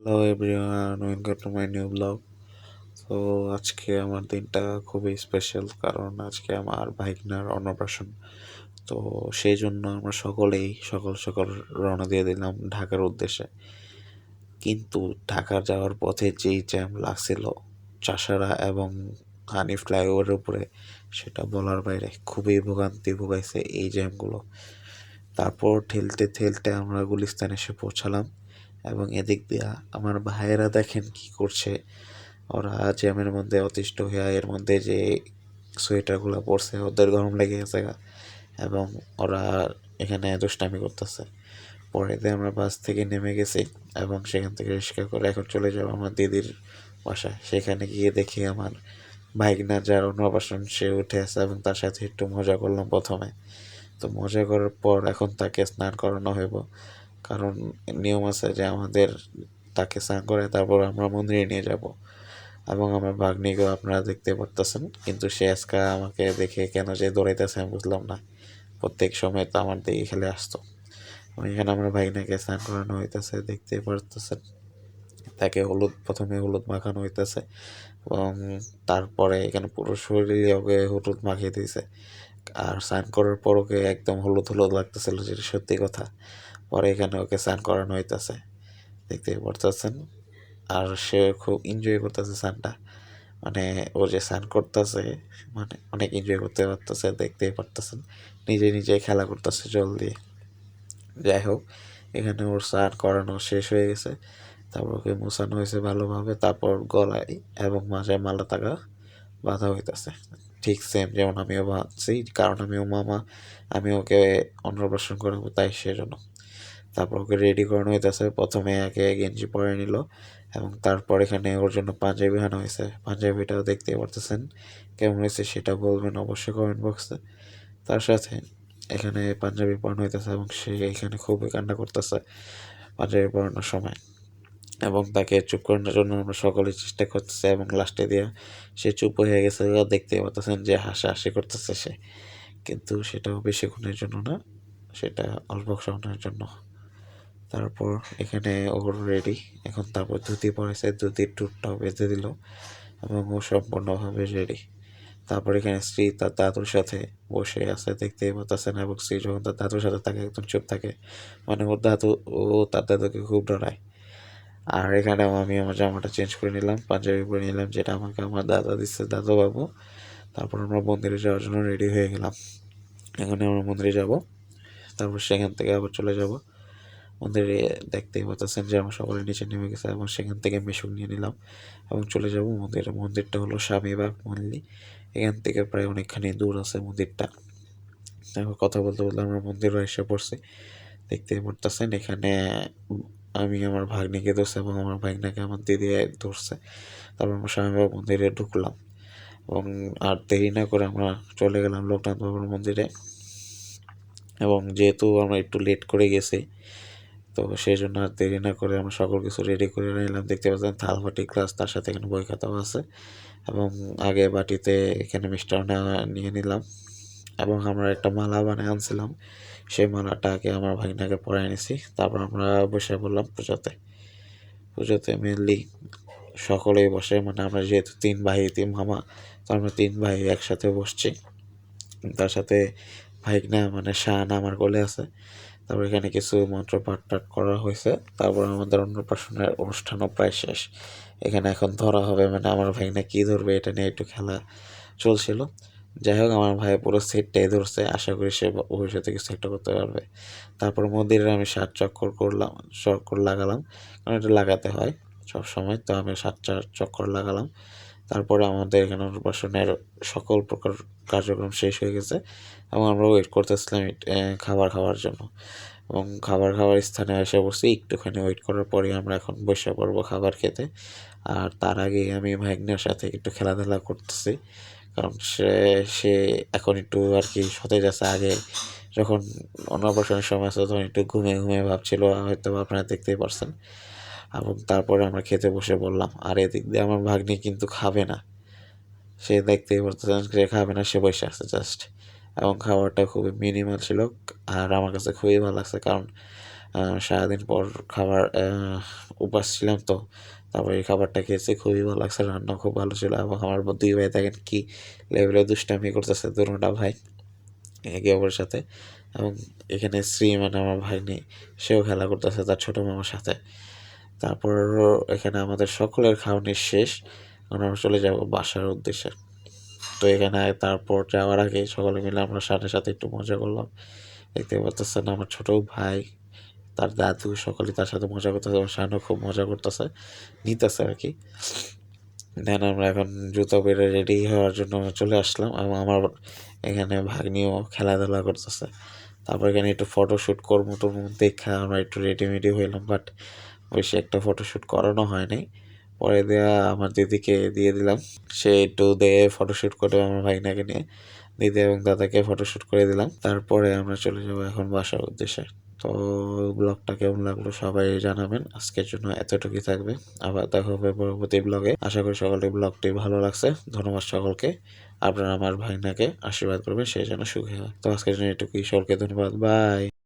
Hello everyone, welcome to my new blog. তো আজকে আমার দিনটা খুবই স্পেশাল, কারণ আজকে আমার ভাইগনার অন্নপ্রাশন। তো সেই জন্য আমরা সকলেই সকাল সকাল রওনা দিয়ে দিলাম ঢাকার উদ্দেশ্যে। কিন্তু ঢাকা যাওয়ার পথে যেই জ্যাম লাগছিল চাষারা এবং হানি ফ্লাইওভারের উপরে, সেটা বলার বাইরে। খুবই ভোগান্তি ভোগাইছে এই জ্যামগুলো। তারপর ঠেলতে ঠেলতে আমরা গুলিস্তান এসে পৌঁছালাম, এবং এদিক দিয়া আমার ভাইয়েরা দেখেন কি করছে। ওরা জ্যামের মধ্যে অতিষ্ঠ হয়ে এর মধ্যে যে সোয়েটারগুলো পরছে ওদের গরম লেগে গেছে গা, এবং ওরা এখানে দুষ্টামি করতেছে। পরে দিয়ে আমরা বাস থেকে নেমে গেছি এবং সেখান থেকে রিক্সা করে এখন চলে যাবো আমার দিদির বাসায়। সেখানে গিয়ে দেখি আমার ভাইগনা যার অন্নপ্রাশন সে উঠে আসে, এবং তার সাথে একটু মজা করলাম প্রথমে। তো মজা করার পর এখন তাকে স্নান করানো হইব, কারণ নিয়ম আছে যে আমাদের তাকে স্নান করে তারপর আমরা মন্দিরে নিয়ে যাব। এবং আমার ভাগ্নিকেও আপনারা দেখতে পারতেছেন, কিন্তু সে আজকে আমাকে দেখে কেন যে দৌড়াইতেছে আমি বুঝলাম না। প্রত্যেক সময় তো আমার দিকে খেলে আসতো। এখানে আমার ভাগ্নিকে স্নান করানো হইতেছে, দেখতে পারতেছেন। তাকে প্রথমে হলুদ মাখানো হইতেছে, এবং তারপরে এখানে পুরো শরীরে ওকে হলুদ মাখিয়ে দিয়েছে। আর স্নান করার পর ওকে একদম হলুদ হলুদ লাগতেছিল, যেটা সত্যি কথা। পরে এখানে ওকে স্নান করানো হইতেছে, দেখতে পারতেছেন। আর সে খুব এনজয় করতেছে স্নানটা। মানে ও যে স্নান করতেছে, মানে অনেক এনজয় করতে পারতেছে, দেখতেই পারতেছেন। নিজে নিজে খেলা করতেছে জল দিয়ে। যাই হোক, এখানে ওর স্নান করানো শেষ হয়ে গেছে। তারপর ওকে মোছানো হয়েছে ভালোভাবে, তারপর গলায় এবং মাথায় মালা টাকা বাঁধা হইতেছে। ঠিক সেম যেমন আমিও বাঁধছি, কারণ আমিও মামা, আমি ওকে অন্নপ্রাশন করাবো, তাই সেজন্য। তারপর ওকে রেডি করানো হইতেছে। প্রথমে আগে গেঞ্জি পরে নিল, এবং তারপর এখানে ওর জন্য পাঞ্জাবি আনা হয়েছে। পাঞ্জাবিটাও দেখতে পারতেছেন কেমন হয়েছে, সেটা বলবেন অবশ্যই কমেন্ট বক্সে। তার সাথে এখানে পাঞ্জাবি পরানো হইতেছে, এবং সে এখানে খুবই কান্না করতেছে পাঞ্জাবি পরানোর সময়। এবং তাকে চুপ করানোর জন্য আমরা সকলেই চেষ্টা করতেছি, এবং লাস্টে দিয়ে সে চুপ হয়ে গেছে। দেখতে পাচ্ছেন যে হাসাহাসি করতেছে সে, কিন্তু সেটাও বেশিক্ষণের জন্য না, সেটা অল্প সময়ের জন্য। তারপর এখানে ওর রেডি। এখন তারপর ধুতি পরেছে, ধুতির টুরটাও বেঁধে দিল, এবং ও সম্পূর্ণভাবে রেডি। তারপর এখানে স্ত্রী তার দাদুর সাথে বসে আছে, দেখতেই পাচ্ছেন। এবং স্ত্রী যখন তার দাদুর সাথে থাকে একদম চুপ থাকে, মানে ওর দাদু, ও তার দাদুকে খুব ডরায়। আর এখানেও আমি আমার জামাটা চেঞ্জ করে নিলাম, পাঞ্জাবি পরে নিলাম, যেটা আমাকে আমার দাদা দিচ্ছে, দাদু বাবু। তারপর আমরা মন্দিরে যাওয়ার জন্য রেডি হয়ে গেলাম। এখন আমরা মন্দিরে যাব, তারপর সেখান থেকে আবার চলে যাব মন্দিরে। দেখতেই পাচ্ছেন যে আমরা সকলে নিচে নেমে গেছে, এবং সেখান থেকে মেশক নিয়ে নিলাম এবং চলে যাব মন্দিরে। মন্দিরটা হলো স্বামীবাগ মন্দির। এখান থেকে প্রায় অনেকখানি দূর আছে মন্দিরটা। এখন কথা বলতে বলতে আমরা মন্দিরে এসে পড়ছি, দেখতেই পারতেছেন। এখানে আমি আমার ভাগ্নিকে ধরছি, এবং আমার ভাগ্নাকে আমার দিদি ধরছে। তারপর আমরা স্বামীবাগ মন্দিরে ঢুকলাম, এবং আর দেরি না করে আমরা চলে গেলাম লোকনাথ বাবার মন্দিরে। এবং যেহেতু আমরা একটু লেট করে গেছি, তো সেই জন্য আর দেরি না করে আমরা সকল কিছু রেডি করে নিলাম। দেখতে পাচ্ছেন থাল বাটি গ্লাস, তার সাথে এখানে বই খাতাও আছে। এবং আগে বাটিতে এখানে মিষ্টান্ন নিয়ে নিলাম, এবং আমরা একটা মালা বানিয়ে আনছিলাম, সেই মালাটাকে আমার ভাগিনাকে পরাই নিছি। তারপর আমরা বসে পড়লাম পুজোতে। পুজোতে মেনলি সকলেই বসে, মানে আমরা যেহেতু তিন ভাই তিন মামা, তো আমরা তিন ভাই একসাথে বসছি। তার সাথে ভাইগনা মানে শান আমার কোলে আছে। তারপর এখানে কিছু মন্ত্র পাঠ টাঠ করা হয়েছে। তারপর আমাদের অন্নপ্রাশনের অনুষ্ঠানও প্রায় শেষ। এখানে এখন ধরা হবে, মানে আমার ভাইগনা কী ধরবে এটা নিয়ে একটু খেলা চলছিল। যাই হোক, আমার ভাই পুরো সেটটাই ধরছে, আশা করি সে ভবিষ্যতে কিছু একটা করতে পারবে। তারপর মন্দিরে আমি 7 চক্কর করলাম, চক্কর লাগালাম, কারণ এটা লাগাতে হয় সব সময়। তো আমি 7টা চক্কর লাগালাম। তারপরে আমাদের এখানে অন্নপ্রাশনের সকল প্রকার কার্যক্রম শেষ হয়ে গেছে, এবং আমরা ওয়েট করতেছিলাম খাবার খাওয়ার জন্য। এবং খাবার খাওয়ার স্থানে এসে বসছি। একটুখানি ওয়েট করার পরে আমরা এখন বসে পড়বো খাবার খেতে। আর তার আগে আমি ভাগ্নের সাথে একটু খেলাধুলা করতেছি, কারণ সে সে এখন একটু আর কি সতেজ আছে। আগে যখন অন্নপ্রাশনের সময় আছে তখন একটু ঘুমিয়ে ঘুমিয়ে ভাবছিল, হয়তো আপনারা দেখতেই পারছেন। এবং তারপরে আমরা খেতে বসে বললাম। আর এদিক দিয়ে আমার ভাগ্নি কিন্তু খাবে না, সে দেখতেই পারতেছেন সে খাবে না, সে বসে আছে জাস্ট। এবং খাবারটা খুবই মিনিমাল ছিল, আর আমার কাছে খুবই ভালো লাগছে, কারণ সারাদিন পর খাবার উপাস ছিলাম তো, তারপর এই খাবারটা খেয়েছি, খুবই ভালো লাগছে, রান্না খুব ভালো ছিল। এবং আমার দুই ভাই দেখেন কি লেভেলে দুষ্টামি করতেছে দুটা ভাই একে অপরের সাথে। এবং এখানে শ্রী মানে আমার ভাগ্নি, সেও খেলা করতেছে তার ছোট মামার সাথে। তারপর এখানে আমাদের সকলের খাওয়ানি শেষ, এখন আমরা চলে যাব বাসার উদ্দেশ্যে। তো এখানে তারপর যাওয়ার আগে সকলে মিলে আমরা সাথে সাথে একটু মজা করলাম। দেখতে পাচ্ছেন আমার ছোট ভাই, তার দাদু সকলে তার সাথে মজা করতেছে, এবং শানও খুব মজা করতেছে, নিতেছে আর কি। দেন আমরা এখন জুতো বেড়ে রেডি হওয়ার জন্য চলে আসলাম, এবং আমার এখানে ভাগ্নিও খেলাধুলা করতেছে। তারপর এখানে একটু ফটোশ্যুট করবো তো দেখা আমরা একটু রেডিমেডি হইলাম, বাট বেশি একটা ফটোশ্যুট করানো হয়নি। পরে দেওয়া আমার দিদিকে দিয়ে দিলাম, সে একটু দিয়ে ফটোশ্যুট করে আমার ভাইনাকে নিয়ে দিদি এবং দাদাকে ফটোশ্যুট করে দিলাম। তারপরে আমরা চলে যাবো এখন বাসার উদ্দেশ্যে। তো ব্লগটা কেমন লাগলো সবাই জানাবেন। আজকের জন্য এতটুকুই থাকবে, আবার দেখা হবে পরবর্তী ব্লগে। আশা করি সকলের ব্লগটি ভালো লাগছে। ধন্যবাদ সকলকে। আপনারা আমার ভাইনাকে আশীর্বাদ করবেন, সেই যেন সুখী হয়। তো আজকের জন্য এটুকুই, সকলকে ধন্যবাদ, বাই।